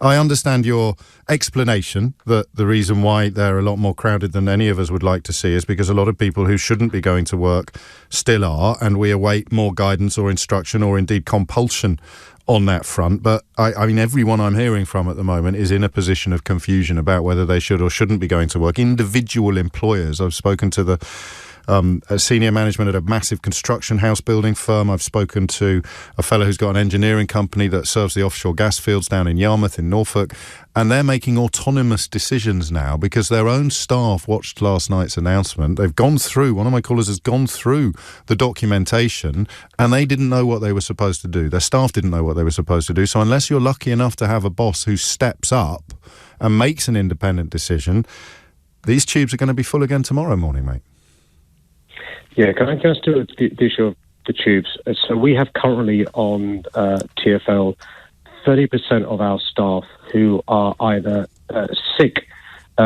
I understand your explanation that the reason why they're a lot more crowded than any of us would like to see is because a lot of people who shouldn't be going to work still are, and we await more guidance or instruction or indeed compulsion on that front. But I mean, everyone I'm hearing from at the moment is in a position of confusion about whether they should or shouldn't be going to work. Individual employers. I've spoken to the senior management at a massive construction house building firm. I've spoken to a fellow who's got an engineering company that serves the offshore gas fields down in Yarmouth in Norfolk, and they're making autonomous decisions now because their own staff watched last night's announcement. They've gone through, one of my callers has gone through the documentation, and they didn't know what they were supposed to do. Their staff didn't know what they were supposed to do. So unless you're lucky enough to have a boss who steps up and makes an independent decision, these tubes are going to be full again tomorrow morning, mate. Yeah, can I just do the issue of the tubes? So we have currently on TfL 30% of our staff who are either sick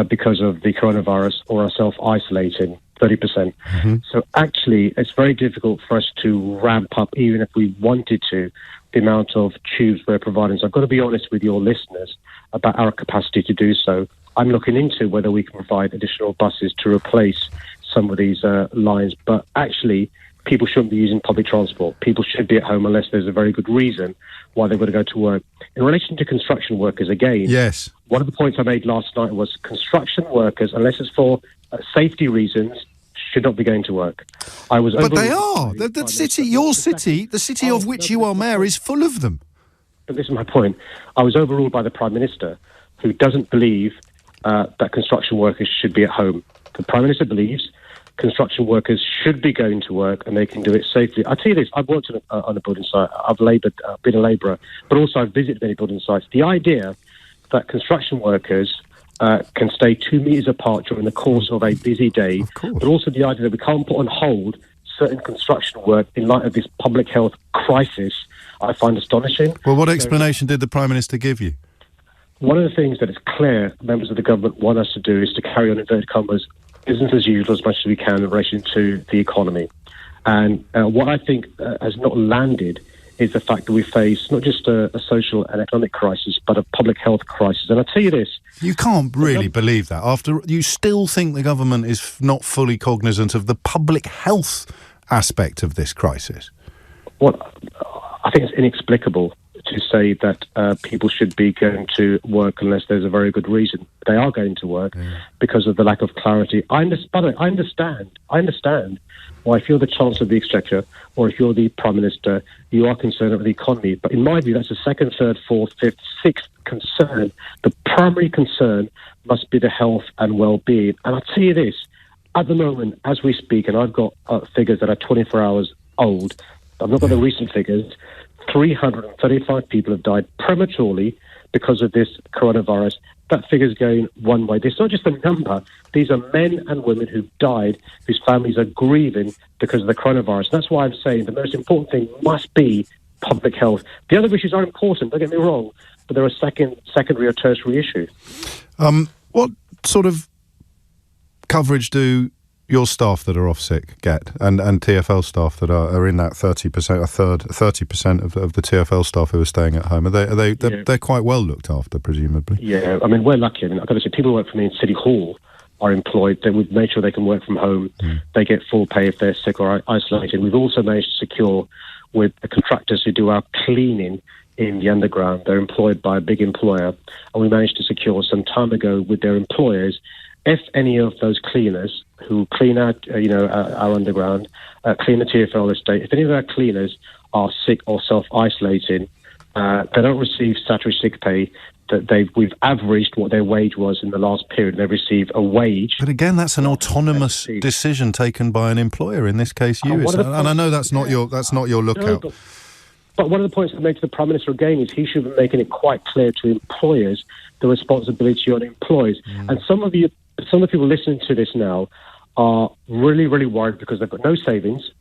because of the coronavirus or are self-isolating, 30%. Mm-hmm. So actually, it's very difficult for us to ramp up, even if we wanted to, the amount of tubes we're providing. So I've got to be honest with your listeners about our capacity to do so. I'm looking into whether we can provide additional buses to replace some of these lines, but actually people shouldn't be using public transport. People should be at home unless there's a very good reason why they've got to go to work. In relation to construction workers, again, yes, one of the points I made last night was construction workers, unless it's for safety reasons, should not be going to work. But they are. The city, your city, the city of which you are mayor, is full of them. But this is my point. I was overruled by the Prime Minister, who doesn't believe that construction workers should be at home. The Prime Minister believes construction workers should be going to work and they can do it safely. I'll tell you this, I've worked on a building site, I've been a labourer, but also I've visited many building sites. The idea that construction workers can stay 2 metres apart during the course of a busy day, but also the idea that we can't put on hold certain construction work in light of this public health crisis, I find astonishing. Well, what explanation did the Prime Minister give you? One of the things that is clear members of the government want us to do is to carry on, inverted commas, business as usual as much as we can in relation to the economy. And what I think has not landed is the fact that we face not just a social and economic crisis, but a public health crisis. And I'll tell you this. You can't really believe that. After you still think the government is not fully cognizant of the public health aspect of this crisis? Well, I think it's inexplicable to say that people should be going to work unless there's a very good reason. They are going to work because of the lack of clarity. I understand why if you're the Chancellor of the Exchequer or if you're the Prime Minister, you are concerned about the economy. But in my view, that's the second, third, fourth, fifth, sixth concern. The primary concern must be the health and well-being. And I'll tell you this, at the moment, as we speak, and I've got figures that are 24 hours old, I've not got the recent figures, 335 people have died prematurely because of this coronavirus. That figure's going one way. This is not just a number. These are men and women who've died, whose families are grieving because of the coronavirus. That's why I'm saying the most important thing must be public health. The other issues are important, don't get me wrong, but they're a secondary or tertiary issue. What sort of coverage do your staff that are off sick get, and TfL staff that are in that 30%, 30% of the TfL staff who are staying at home? They're quite well looked after, presumably. Yeah, I mean, we're lucky. I mean, I've got to say, people who work for me in City Hall are employed. We've made sure they can work from home. They get full pay if they're sick or isolated. We've also managed to secure with the contractors who do our cleaning in the underground. They're employed by a big employer, and we managed to secure some time ago with their employers, if any of those cleaners who clean out, our underground, clean the TfL estate, if any of our cleaners are sick or self-isolating, they don't receive statutory sick pay. We've averaged what their wage was in the last period, and they receive a wage. But again, that's an autonomous decision taken by an employer. In this case, you. And I know that's not your lookout. No, but one of the points I made to the Prime Minister again is he should be making it quite clear to employers the responsibility on employers. And some of the people listening to this now are really, really worried because they've got no savings,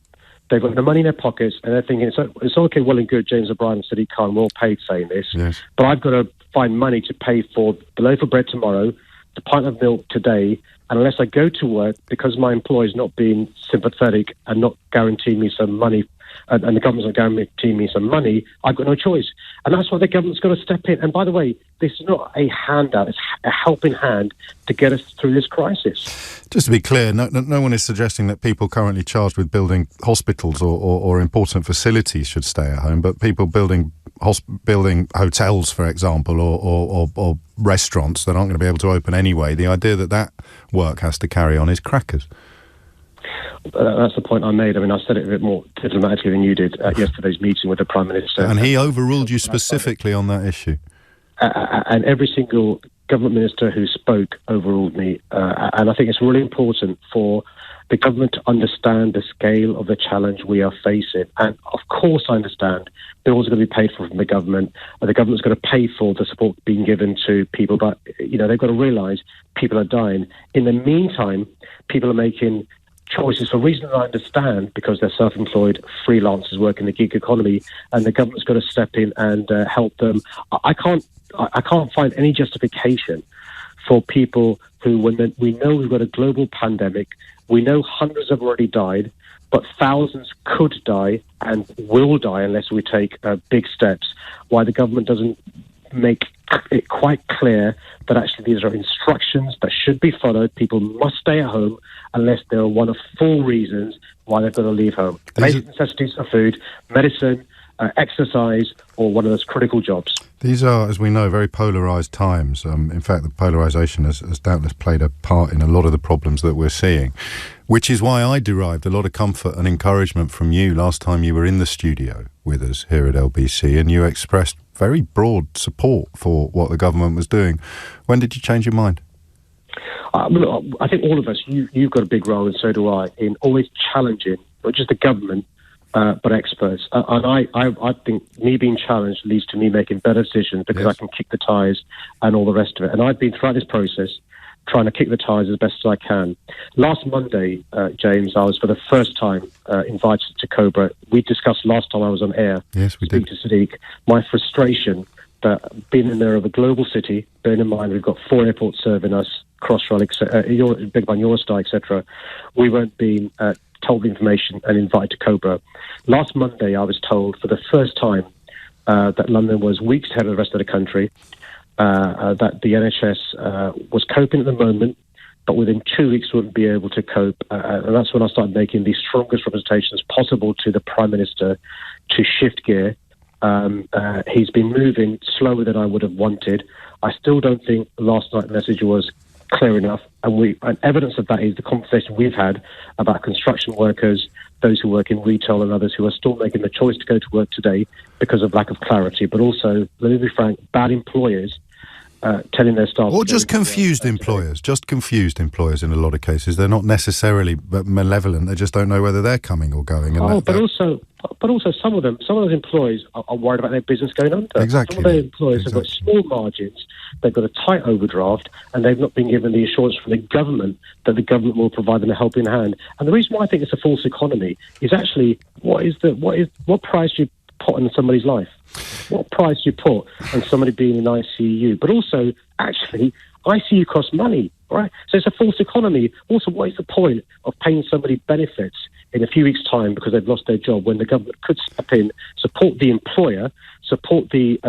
they've got no money in their pockets, and they're thinking, it's okay, well and good, James O'Brien and Sadiq Khan, we're all paid saying this, but I've got to find money to pay for the loaf of bread tomorrow, the pint of milk today, and unless I go to work, because my employer's not being sympathetic and not guaranteeing me some money and the government's not guaranteeing me some money, I've got no choice. And that's why the government's got to step in. And by the way, this is not a handout, it's a helping hand to get us through this crisis. Just to be clear, no one is suggesting that people currently charged with building hospitals or important facilities should stay at home, but people building hotels, for example, or restaurants that aren't going to be able to open anyway, the idea that work has to carry on is crackers. That's the point I made. I mean, I said it a bit more diplomatically than you did at yesterday's meeting with the Prime Minister. And he overruled you specifically on that issue. And every single government minister who spoke overruled me. And I think it's really important for the government to understand the scale of the challenge we are facing. And of course I understand bills are going to be paid for from the government, and the government's going to pay for the support being given to people. But, they've got to realise people are dying. In the meantime, people are making choices for reasons I understand, because they're self-employed, freelancers work in the gig economy, and the government's got to step in and help them. I can't find any justification for people who, when we know we've got a global pandemic, we know hundreds have already died, but thousands could die and will die unless we take big steps, why the government doesn't make it quite clear that actually these are instructions that should be followed. People must stay at home unless there are one of four reasons why they've got to leave home. Basic necessities of food, medicine, exercise, or one of those critical jobs. These are, as we know, very polarised times. In fact, the polarisation has doubtless played a part in a lot of the problems that we're seeing, which is why I derived a lot of comfort and encouragement from you last time you were in the studio with us here at LBC, and you expressed very broad support for what the government was doing. When did you change your mind? I think all of us, you've got a big role, and so do I, in always challenging not just the government, but experts. And I think me being challenged leads to me making better decisions, because I can kick the tires and all the rest of it. And I've been, throughout this process, trying to kick the tires as best as I can. Last Monday, James, I was for the first time invited to COBRA. We discussed last time I was on air. Yes, we did. To Sadiq, my frustration that being in there of a global city, bearing in mind we've got 4 airports serving us, Crossrail, Big Bang, Eurostar, etc., we weren't being told the information and invited to COBRA. Last Monday, I was told for the first time that London was weeks ahead of the rest of the country, that the NHS was coping at the moment, but within 2 weeks wouldn't be able to cope. And that's when I started making the strongest representations possible to the Prime Minister to shift gear. He's been moving slower than I would have wanted. I still don't think last night's message was clear enough, and evidence of that is the conversation we've had about construction workers, those who work in retail, and others who are still making the choice to go to work today because of lack of clarity, but also, let me be frank, bad employers telling their staff... Or just confused employers, in a lot of cases. They're not necessarily malevolent, they just don't know whether they're coming or going. And but also some of those employees are worried about their business going under. Exactly. Some of their employers have got small margins, they've got a tight overdraft, and they've not been given the assurance from the government that the government will provide them a helping hand. And the reason why I think it's a false economy is actually what price you put on somebody's life, what price you put on somebody being in ICU. But also, actually, ICU costs money, right? So it's a false economy. Also, what is the point of paying somebody benefits in a few weeks' time because they've lost their job, when the government could step in, support the employer, support the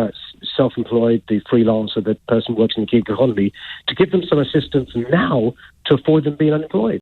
self-employed, the freelancer, the person who works in the gig economy, to give them some assistance now to avoid them being unemployed?